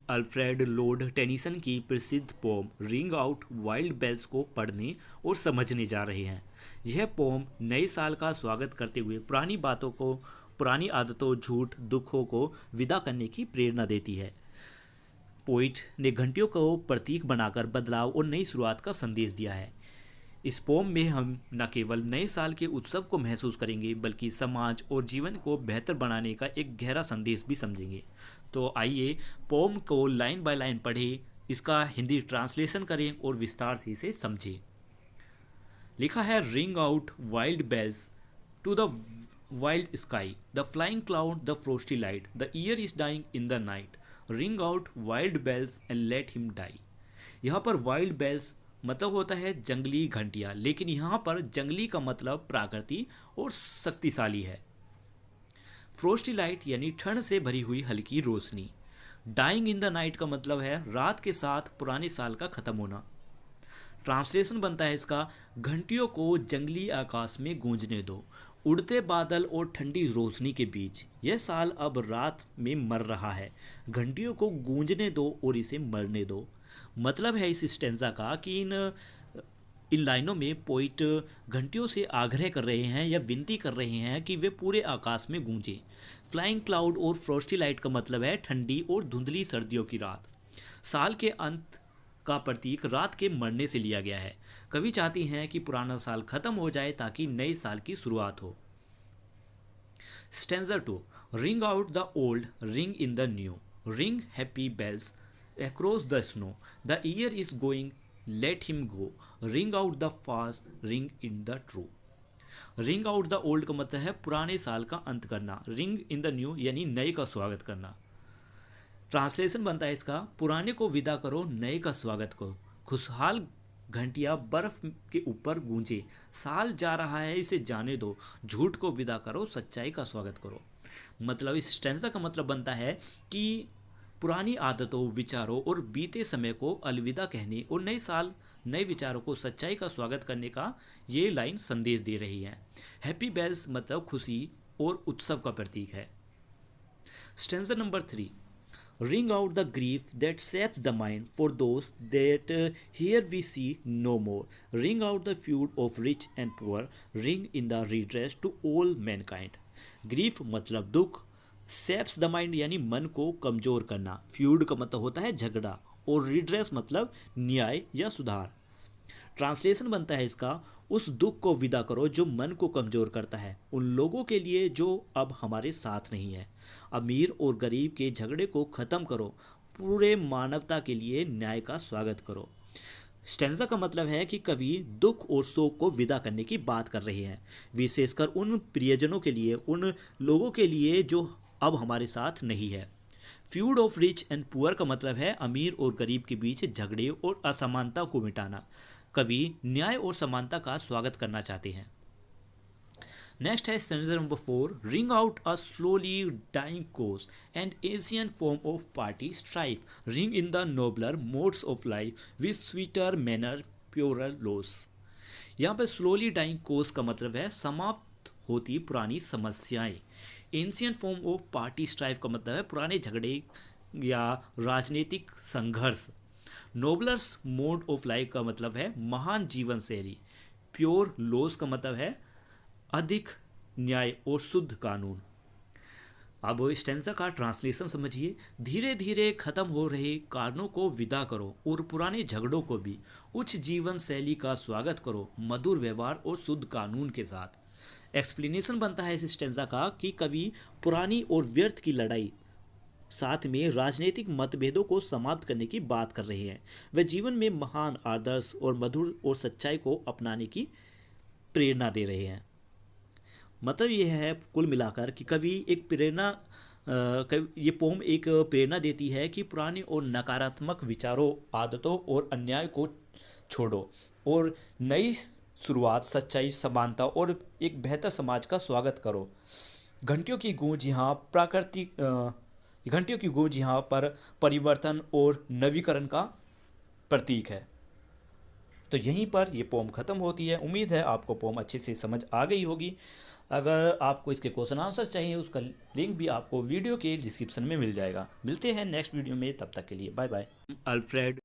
Alfred Lord Tennyson की प्रसिद्ध poem ring out wild bells को पढ़ने और समझने जा रहे हैं। यह पोम नए साल का स्वागत करते हुए पुरानी बातों को, पुरानी आदतों, झूठ, दुखों को विदा करने की प्रेरणा देती है। पोइट ने घंटियों को प्रतीक बनाकर बदलाव और नई शुरुआत का संदेश दिया है। इस पोम में हम न केवल नए साल के उत्सव को महसूस करेंगे बल्कि समाज और जीवन को बेहतर बनाने का एक गहरा संदेश भी समझेंगे। तो आइए पोम को लाइन बाय लाइन पढ़ें, इसका हिंदी ट्रांसलेशन करें और विस्तार से इसे समझें। लिखा है, ring out wild bells to the wild sky, the flying cloud, the frosty light, the year is dying in the night, ring out wild bells and let him die. यहाँ पर वाइल्ड बेल्स मतलब होता है जंगली घंटियाँ, लेकिन यहाँ पर जंगली का मतलब प्राकृतिक और शक्तिशाली है। फ्रोस्टी लाइट यानी ठंड से भरी हुई हल्की रोशनी। डाइंग इन द नाइट का मतलब है रात के साथ पुराने साल का खत्म होना। ट्रांसलेशन बनता है इसका, घंटियों को जंगली आकाश में गूंजने दो, उड़ते बादल और ठंडी रोशनी के बीच। यह साल अब रात में मर रहा है, घंटियों को गूंजने दो और इसे मरने दो। मतलब है इस स्टेंजा का कि इन लाइनों में पोइट घंटियों से आग्रह कर रहे हैं या विनती कर रहे हैं कि वे पूरे आकाश में गूंजें। फ्लाइंग क्लाउड और फ्रोस्टी लाइट का मतलब है ठंडी और धुंधली सर्दियों की रात। साल के अंत का प्रतीक रात के मरने से लिया गया है। कवि चाहती हैं कि पुराना साल खत्म हो जाए ताकि नए साल की शुरुआत हो। Stanza 2, ring out the old, ring in the new, ring happy bells across the snow, the year is going, let him go, ring out the fast, ring in the true। Ring out the old का मतलब है पुराने साल का अंत करना, ring in the new यानी नए का स्वागत करना। ट्रांसलेशन बनता है इसका, पुराने को विदा करो, नए का स्वागत करो। खुशहाल घंटियां बर्फ के ऊपर गूंजे, साल जा रहा है इसे जाने दो, झूठ को विदा करो, सच्चाई का स्वागत करो। मतलब इस स्टेंजा का मतलब बनता है कि पुरानी आदतों, विचारों और बीते समय को अलविदा कहने और नए साल, नए विचारों को, सच्चाई का स्वागत करने का ये लाइन संदेश दे रही है। हैप्पी बेल्स मतलब खुशी और उत्सव का प्रतीक है। Stanza number 3, ring out the grief that saps the mind for those that here we see no more, ring out the feud of rich and poor, ring in the redress to all mankind. Grief मतलब दुख, ceps the mind यानी मन को कमजोर करना, feud का मतलब होता है झगड़ा और रिड्रेस मतलब न्याय या सुधार। ट्रांसलेशन बनता है इसका, उस दुख को विदा करो जो मन को कमजोर करता है, उन लोगों के लिए जो अब हमारे साथ नहीं है। अमीर और गरीब के झगड़े को खत्म करो, पूरे मानवता के लिए न्याय का स्वागत करो। स्टेंजा का मतलब है कि कवि दुख और शोक को विदा करने की बात कर रहे हैं, विशेषकर उन प्रियजनों के लिए, उन लोगों के लिए जो अब हमारे साथ नहीं है। Feud of rich and poor का मतलब है अमीर और गरीब के बीच झगड़े और असमानता को मिटाना। कवि न्याय और समानता का स्वागत करना चाहते हैं। नेक्स्ट है stanza number 4, ring out a slowly dying cause and ancient form of party strife, ring in the nobler modes of life with sweeter manner purer laws. यहाँ पर स्लोली डाइंग कोस का मतलब है समाप्त होती पुरानी समस्याएं। Ancient form of party strife का मतलब है पुराने झगड़े या राजनीतिक संघर्ष। नोबलर्स मोड ऑफ लाइफ का मतलब है महान जीवन शैली। प्योर लॉस का मतलब है अधिक न्याय और शुद्ध कानून। अब स्टेंजा का ट्रांसलेशन समझिए, धीरे धीरे खत्म हो रहे कारणों को विदा करो और पुराने झगड़ों को भी उच्च जीवन शैली का स्वागत करो, मधुर व्यवहार और शुद्ध कानून के साथ। एक्सप्लेनेशन बनता है इस स्टेंजा का कि कवि पुरानी और व्यर्थ की लड़ाई, साथ में राजनीतिक मतभेदों को समाप्त करने की बात कर रहे हैं। वे जीवन में महान आदर्श और मधुर और सच्चाई को अपनाने की प्रेरणा दे रहे हैं। मतलब यह है कुल मिलाकर कि कवि एक प्रेरणा ये पोम एक प्रेरणा देती है कि पुराने और नकारात्मक विचारों, आदतों और अन्याय को छोड़ो और नई शुरुआत, सच्चाई, समानता और एक बेहतर समाज का स्वागत करो। घंटियों की गूंज यहाँ पर परिवर्तन और नवीकरण का प्रतीक है। तो यहीं पर ये पोम ख़त्म होती है। उम्मीद है आपको पोम अच्छे से समझ आ गई होगी। अगर आपको इसके क्वेश्चन आंसर चाहिए, उसका लिंक भी आपको वीडियो के डिस्क्रिप्शन में मिल जाएगा। मिलते हैं नेक्स्ट वीडियो में, तब तक के लिए बाय बाय। अल्फ्रेड